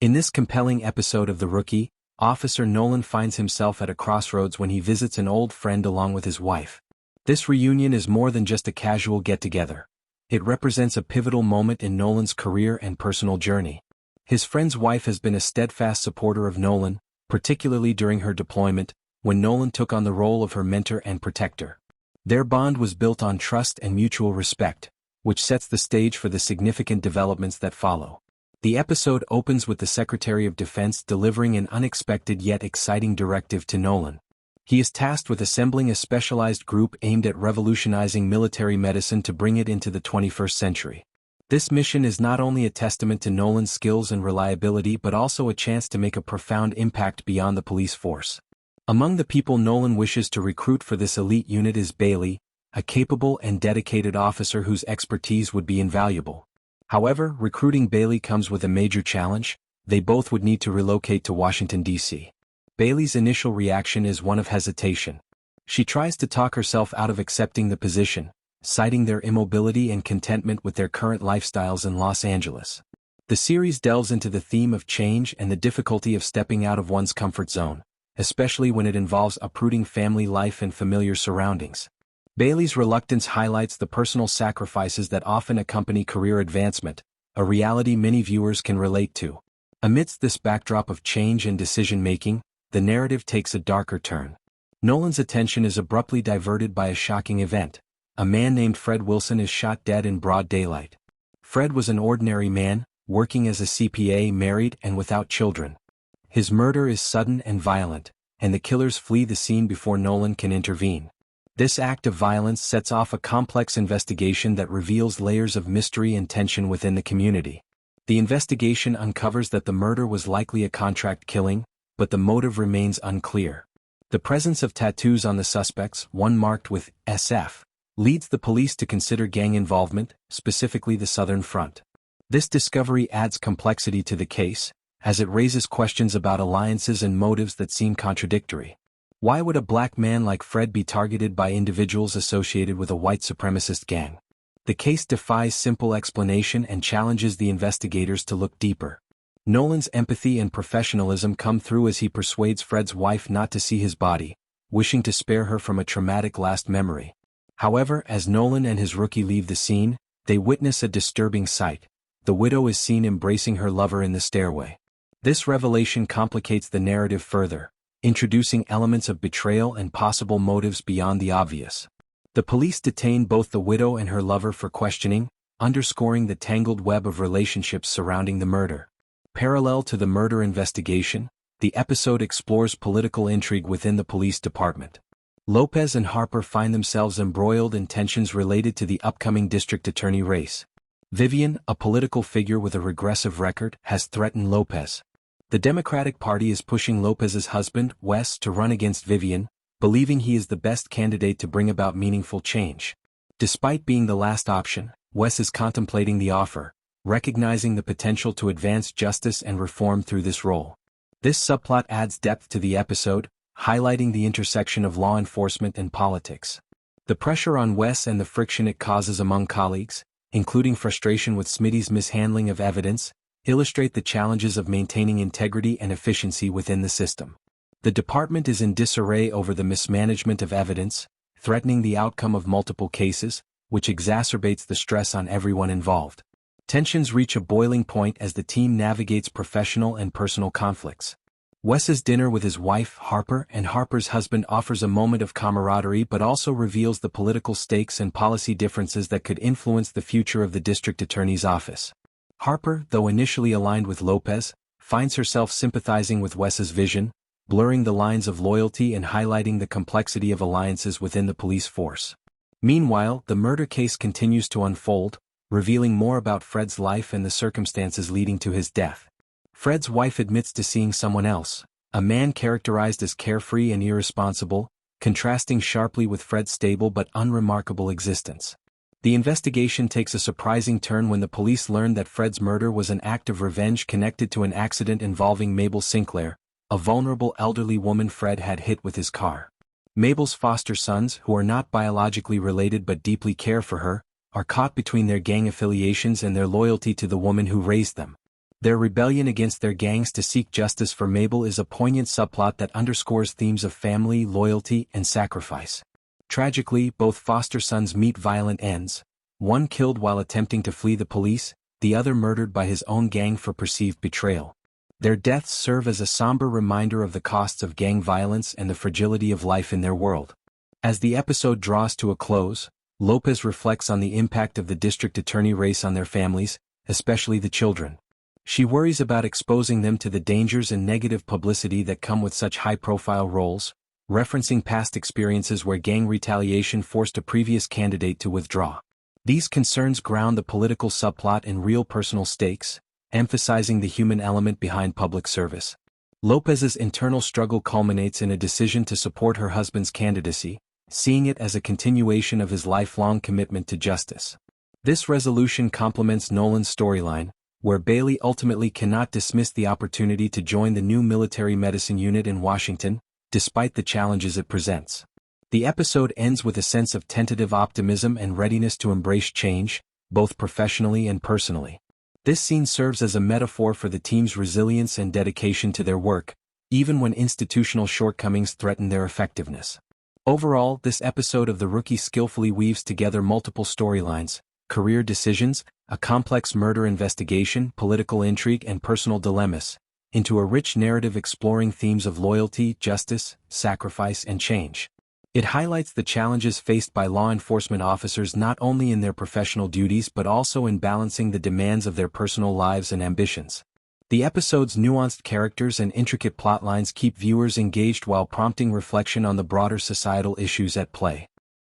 In this compelling episode of The Rookie, Officer Nolan finds himself at a crossroads when he visits an old friend along with his wife. This reunion is more than just a casual get-together. It represents a pivotal moment in Nolan's career and personal journey. His friend's wife has been a steadfast supporter of Nolan, particularly during her deployment, when Nolan took on the role of her mentor and protector. Their bond was built on trust and mutual respect, which sets the stage for the significant developments that follow. The episode opens with the Secretary of Defense delivering an unexpected yet exciting directive to Nolan. He is tasked with assembling a specialized group aimed at revolutionizing military medicine to bring it into the 21st century. This mission is not only a testament to Nolan's skills and reliability but also a chance to make a profound impact beyond the police force. Among the people Nolan wishes to recruit for this elite unit is Bailey, a capable and dedicated officer whose expertise would be invaluable. However, recruiting Bailey comes with a major challenge. They both would need to relocate to Washington, D.C. Bailey's initial reaction is one of hesitation. She tries to talk herself out of accepting the position, citing their immobility and contentment with their current lifestyles in Los Angeles. The series delves into the theme of change and the difficulty of stepping out of one's comfort zone, especially when it involves uprooting family life and familiar surroundings. Bailey's reluctance highlights the personal sacrifices that often accompany career advancement, a reality many viewers can relate to. Amidst this backdrop of change and decision-making, the narrative takes a darker turn. Nolan's attention is abruptly diverted by a shocking event. A man named Fred Wilson is shot dead in broad daylight. Fred was an ordinary man, working as a CPA, married and without children. His murder is sudden and violent, and the killers flee the scene before Nolan can intervene. This act of violence sets off a complex investigation that reveals layers of mystery and tension within the community. The investigation uncovers that the murder was likely a contract killing, but the motive remains unclear. The presence of tattoos on the suspects, one marked with SF, leads the police to consider gang involvement, specifically the Southern Front. This discovery adds complexity to the case, as it raises questions about alliances and motives that seem contradictory. Why would a black man like Fred be targeted by individuals associated with a white supremacist gang? The case defies simple explanation and challenges the investigators to look deeper. Nolan's empathy and professionalism come through as he persuades Fred's wife not to see his body, wishing to spare her from a traumatic last memory. However, as Nolan and his rookie leave the scene, they witness a disturbing sight. The widow is seen embracing her lover in the stairway. This revelation complicates the narrative further, introducing elements of betrayal and possible motives beyond the obvious. The police detain both the widow and her lover for questioning, underscoring the tangled web of relationships surrounding the murder. Parallel to the murder investigation, the episode explores political intrigue within the police department. Lopez and Harper find themselves embroiled in tensions related to the upcoming district attorney race. Vivian, a political figure with a regressive record, has threatened Lopez. The Democratic Party is pushing Lopez's husband, Wes, to run against Vivian, believing he is the best candidate to bring about meaningful change. Despite being the last option, Wes is contemplating the offer, recognizing the potential to advance justice and reform through this role. This subplot adds depth to the episode, highlighting the intersection of law enforcement and politics. The pressure on Wes and the friction it causes among colleagues, including frustration with Smitty's mishandling of evidence, illustrate the challenges of maintaining integrity and efficiency within the system. The department is in disarray over the mismanagement of evidence, threatening the outcome of multiple cases, which exacerbates the stress on everyone involved. Tensions reach a boiling point as the team navigates professional and personal conflicts. Wes's dinner with his wife, Harper, and Harper's husband offers a moment of camaraderie but also reveals the political stakes and policy differences that could influence the future of the district attorney's office. Harper, though initially aligned with Lopez, finds herself sympathizing with Wes's vision, blurring the lines of loyalty and highlighting the complexity of alliances within the police force. Meanwhile, the murder case continues to unfold, revealing more about Fred's life and the circumstances leading to his death. Fred's wife admits to seeing someone else, a man characterized as carefree and irresponsible, contrasting sharply with Fred's stable but unremarkable existence. The investigation takes a surprising turn when the police learn that Fred's murder was an act of revenge connected to an accident involving Mabel Sinclair, a vulnerable elderly woman Fred had hit with his car. Mabel's foster sons, who are not biologically related but deeply care for her, are caught between their gang affiliations and their loyalty to the woman who raised them. Their rebellion against their gangs to seek justice for Mabel is a poignant subplot that underscores themes of family, loyalty, and sacrifice. Tragically, both foster sons meet violent ends, one killed while attempting to flee the police, the other murdered by his own gang for perceived betrayal. Their deaths serve as a somber reminder of the costs of gang violence and the fragility of life in their world. As the episode draws to a close, Lopez reflects on the impact of the district attorney race on their families, especially the children. She worries about exposing them to the dangers and negative publicity that come with such high-profile roles, referencing past experiences where gang retaliation forced a previous candidate to withdraw. These concerns ground the political subplot in real personal stakes, emphasizing the human element behind public service. Lopez's internal struggle culminates in a decision to support her husband's candidacy, seeing it as a continuation of his lifelong commitment to justice. This resolution complements Nolan's storyline, where Bailey ultimately cannot dismiss the opportunity to join the new military medicine unit in Washington, despite the challenges it presents. The episode ends with a sense of tentative optimism and readiness to embrace change, both professionally and personally. This scene serves as a metaphor for the team's resilience and dedication to their work, even when institutional shortcomings threaten their effectiveness. Overall, this episode of The Rookie skillfully weaves together multiple storylines, career decisions, a complex murder investigation, political intrigue, and personal dilemmas, into a rich narrative exploring themes of loyalty, justice, sacrifice, and change. It highlights the challenges faced by law enforcement officers not only in their professional duties but also in balancing the demands of their personal lives and ambitions. The episode's nuanced characters and intricate plotlines keep viewers engaged while prompting reflection on the broader societal issues at play.